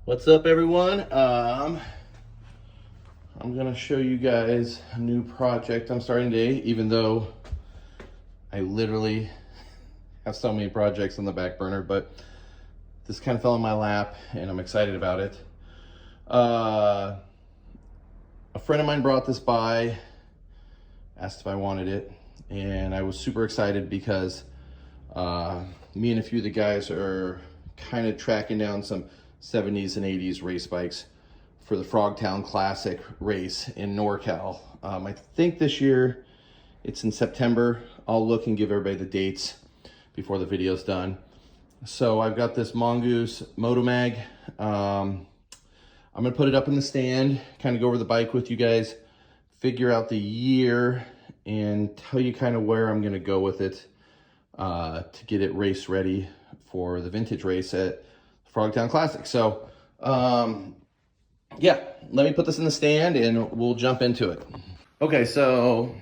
What's up, everyone? I'm gonna show you guys a new project I'm starting today, even though I literally have so many projects on the back burner, but this kind of fell in my lap and I'm excited about it. A friend of mine brought this by, asked if I wanted it, and I was super excited because me and a few of the guys are kind of tracking down some 70s and 80s race bikes for the Frogtown Classic race in NorCal. I think this year it's in September. I'll look and give everybody the dates before the video's done. So I've got this Mongoose Motomag. I'm gonna put it up in the stand, kind of go over the bike with you guys, figure out the year, and tell you kind of where I'm gonna go with it to get it race ready for the vintage race at Frogtown Classic. So yeah, let me put this in the stand and we'll jump into it. Okay, so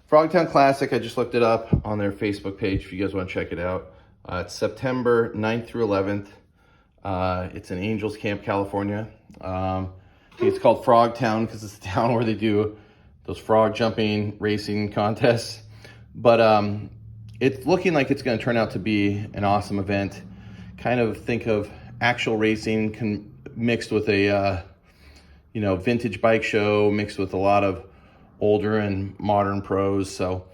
Frogtown Classic, I just looked it up on their Facebook page if you guys want to check it out. It's September 9th through 11th. It's in Angels Camp, California. It's called Frogtown because it's the town where they do those frog jumping racing contests. But it's looking like it's going to turn out to be an awesome event. Kind of think of actual racing mixed with a vintage bike show, mixed with a lot of older and modern pros. So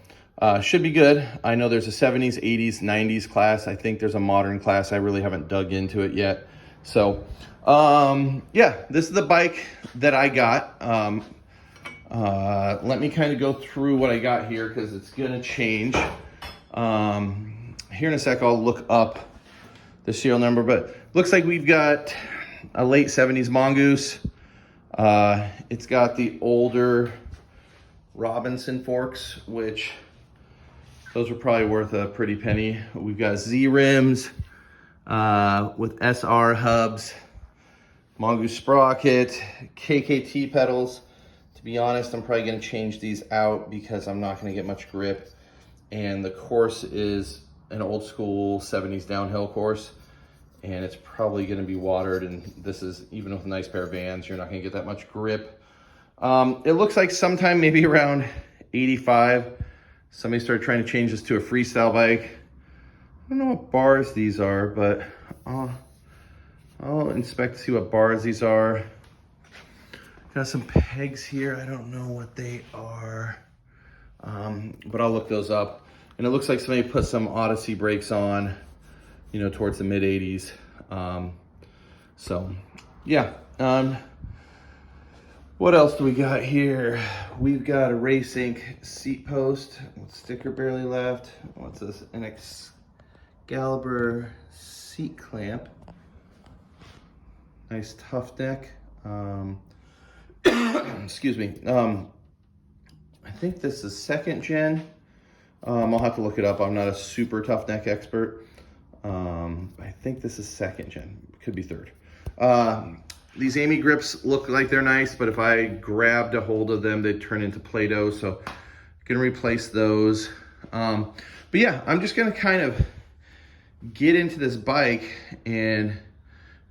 should be good. I know there's a 70s, 80s, 90s class. I think there's a modern class. I really haven't dug into it yet. So yeah, this is the bike that I got. Let me kind of go through what I got here because it's gonna change. Here in a sec, I'll look up the serial number, but looks like we've got a late 70s Mongoose. It's got the older Robinson forks, which those are probably worth a pretty penny. We've got Z rims with SR hubs, Mongoose sprocket, KKT pedals. To be honest, I'm probably gonna change these out because I'm not gonna get much grip. And the course is an old school 70s downhill course, and it's probably gonna be watered, and this is, even with a nice pair of Vans, you're not gonna get that much grip. It looks like sometime maybe around 85, somebody started trying to change this to a freestyle bike. I don't know what bars these are, but I'll inspect to see what bars these are. Got some pegs here, I don't know what they are, but I'll look those up. And it looks like somebody put some Odyssey brakes on, towards the mid 80s. So yeah. What else do we got here? We've got a Race Inc. seat post, sticker barely left. What's this? An Excalibur seat clamp. Nice tough neck. Excuse me. I think this is second gen. I'll have to look it up. I'm not a super tough neck expert. I think this is second gen, could be third. These Amy grips look like they're nice, but if I grabbed a hold of them, they'd turn into Play-Doh, so I'm gonna replace those. But yeah, I'm just gonna kind of get into this bike and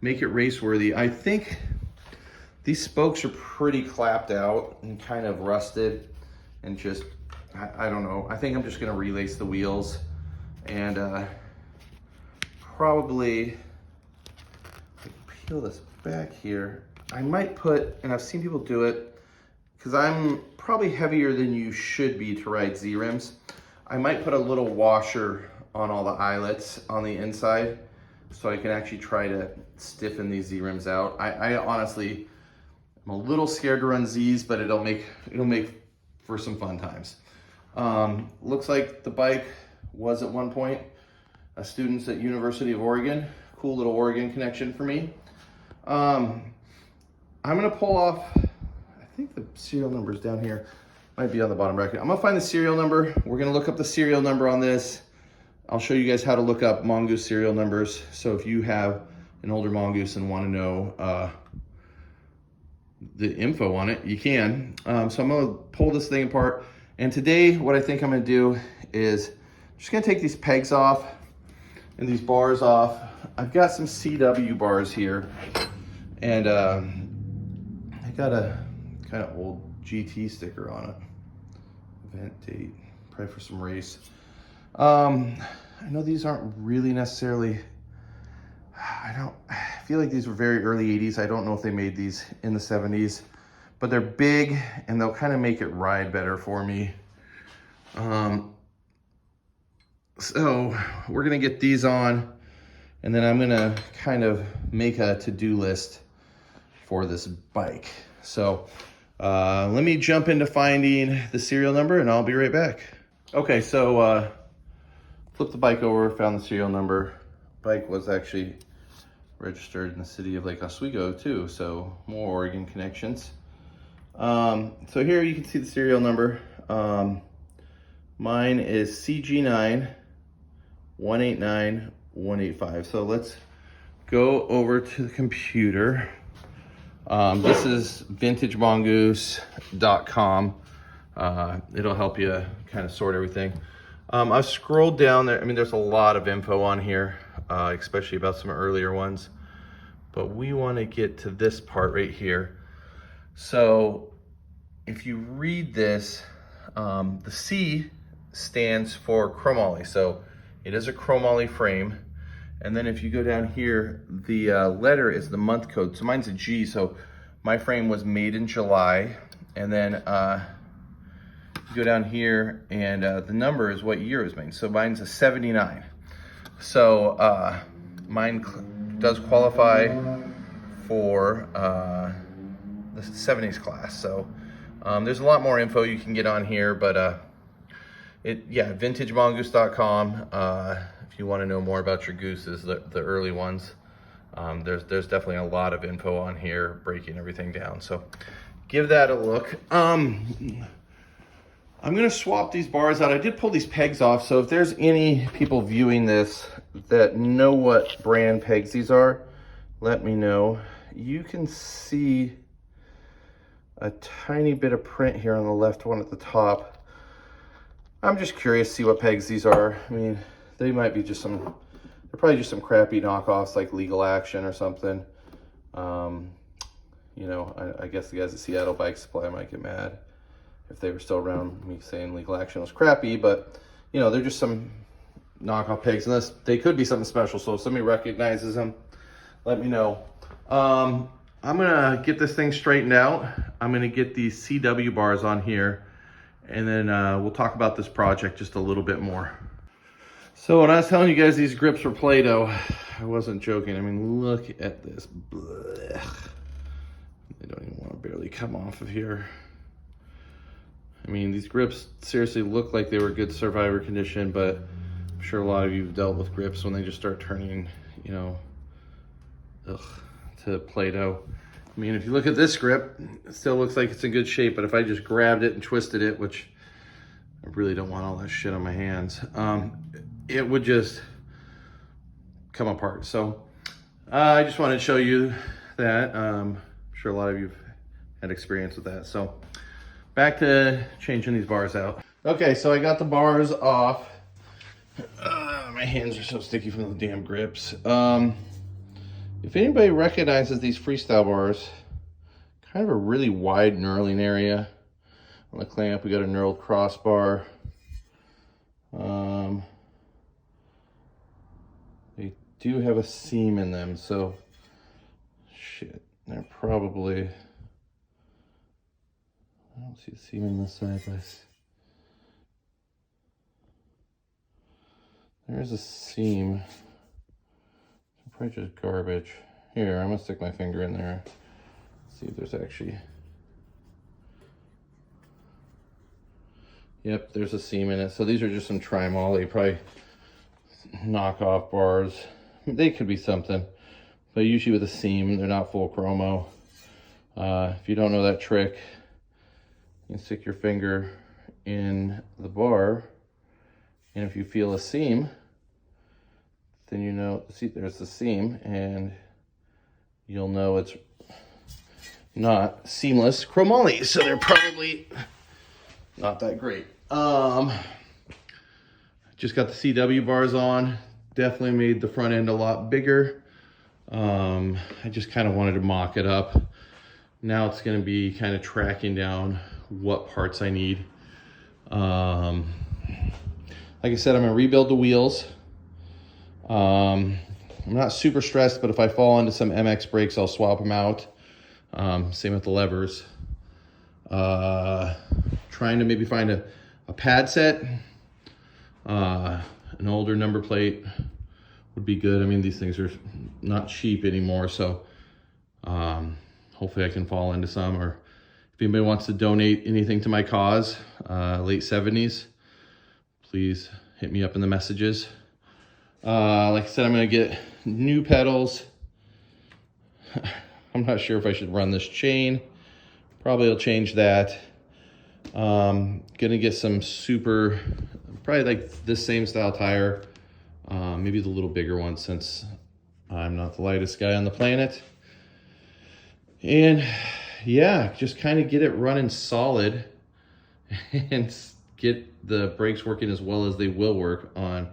make it race worthy. I think these spokes are pretty clapped out and kind of rusted and just, I don't know. I think I'm just gonna relace the wheels and probably peel this back here. I might put, and I've seen people do it, because I'm probably heavier than you should be to ride Z rims. I might put a little washer on all the eyelets on the inside so I can actually try to stiffen these Z rims out. I honestly, I'm a little scared to run Z's, but it'll make for some fun times. Looks like the bike was at one point a student at University of Oregon. Cool little Oregon connection for me. I'm gonna pull off, I think the serial number's down here. Might be on the bottom bracket. I'm gonna find the serial number. We're gonna look up the serial number on this. I'll show you guys how to look up Mongoose serial numbers. So if you have an older Mongoose and wanna know the info on it, you can. So I'm gonna pull this thing apart. And today, what I think I'm gonna do is I'm just gonna take these pegs off. and these bars off. I've got some CW bars here, and I got a kind of old GT sticker on it. Event date, probably for some race. I know these aren't really necessarily, I feel like these were very early 80s. I don't know if they made these in the 70s, but they're big and they'll kind of make it ride better for me. So we're gonna get these on, and then I'm gonna kind of make a to-do list for this bike. So let me jump into finding the serial number and I'll be right back. Okay, so flipped the bike over, found the serial number. Bike was actually registered in the city of Lake Oswego too, so more Oregon connections. So here you can see the serial number. Mine is CG9 189 185. So let's go over to the computer. This is vintagemongoose.com. It'll help you kind of sort everything. I've scrolled down there. I mean, there's a lot of info on here, especially about some earlier ones, but we want to get to this part right here. So if you read this, the C stands for chromoly. So it is a chromoly frame. And then if you go down here, the letter is the month code. So mine's a G. So my frame was made in July. And then you go down here and the number is what year it was made. So mine's a 79. So mine does qualify for the 70s class. So there's a lot more info you can get on here, but vintagemongoose.com. If you want to know more about your gooses, the early ones, there's definitely a lot of info on here, breaking everything down. So give that a look. I'm gonna swap these bars out. I did pull these pegs off, so if there's any people viewing this that know what brand pegs these are, let me know. You can see a tiny bit of print here on the left one at the top. I'm just curious to see what pegs these are. I mean, they might be just they're probably just some crappy knockoffs like Legal Action or something. You know, I guess the guys at Seattle Bike Supply might get mad if they were still around, me saying Legal Action was crappy, but you know, they're just some knockoff pegs, unless they could be something special. So if somebody recognizes them, let me know. I'm gonna get this thing straightened out. I'm gonna get these CW bars on here, and then we'll talk about this project just a little bit more. So when I was telling you guys these grips were Play-Doh, I wasn't joking. I mean, look at this. Blech. They don't even want to barely come off of here. I mean, these grips seriously look like they were good survivor condition, but I'm sure a lot of you have dealt with grips when they just start turning, you know, to Play-Doh. I mean, if you look at this grip, it still looks like it's in good shape, but if I just grabbed it and twisted it, which I really don't want all that shit on my hands, it would just come apart. So I just wanted to show you that. I'm sure a lot of you have had experience with that. So back to changing these bars out. Okay, so I got the bars off. My hands are so sticky from the damn grips. If anybody recognizes these freestyle bars, kind of a really wide knurling area. On the clamp, we got a knurled crossbar. They do have a seam in them, so shit, they're probably, I don't see a seam in this side, but there's a seam. Probably just garbage. Here, I'm gonna stick my finger in there. See if there's actually, yep, there's a seam in it. So these are just some tri-moly, probably knockoff bars. They could be something, but usually with a seam, they're not full chromo. If you don't know that trick, you can stick your finger in the bar, and if you feel a seam, then you know, see, there's the seam, and you'll know it's not seamless chromoly, so they're probably not that great. Just got the CW bars on. definitely made the front end a lot bigger. I just kind of wanted to mock it up. Now it's going to be kind of tracking down what parts I need. Like I said, I'm going to rebuild the wheels. I'm not super stressed, but if I fall into some MX brakes, I'll swap them out. Same with the levers. Trying to maybe find a pad set. An older number plate would be good. I mean, these things are not cheap anymore, so hopefully I can fall into some. Or if anybody wants to donate anything to my cause, late 70s, please hit me up in the messages. Like I said, I'm gonna get new pedals. I'm not sure if I should run this chain. Probably will change that. Gonna get some super, probably like this same style tire. Maybe the little bigger one, since I'm not the lightest guy on the planet. And yeah, just kind of get it running solid and get the brakes working as well as they will work on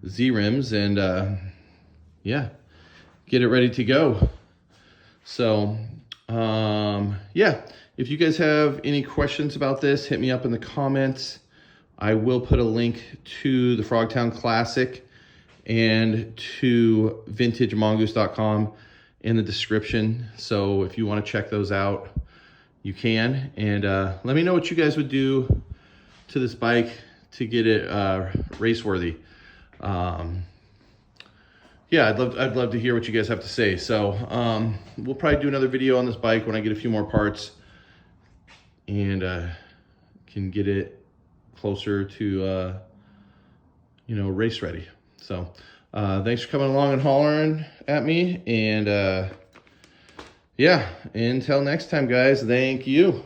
Z-rims, and yeah, get it ready to go. So yeah, if you guys have any questions about this, hit me up in the comments. I will put a link to the Frogtown Classic and to vintagemongoose.com in the description. So if you want to check those out, you can. And let me know what you guys would do to this bike to get it race worthy. Yeah, I'd love to hear what you guys have to say. So we'll probably do another video on this bike when I get a few more parts and can get it closer to you know, race ready. So thanks for coming along and hollering at me, and yeah, until next time, guys, thank you.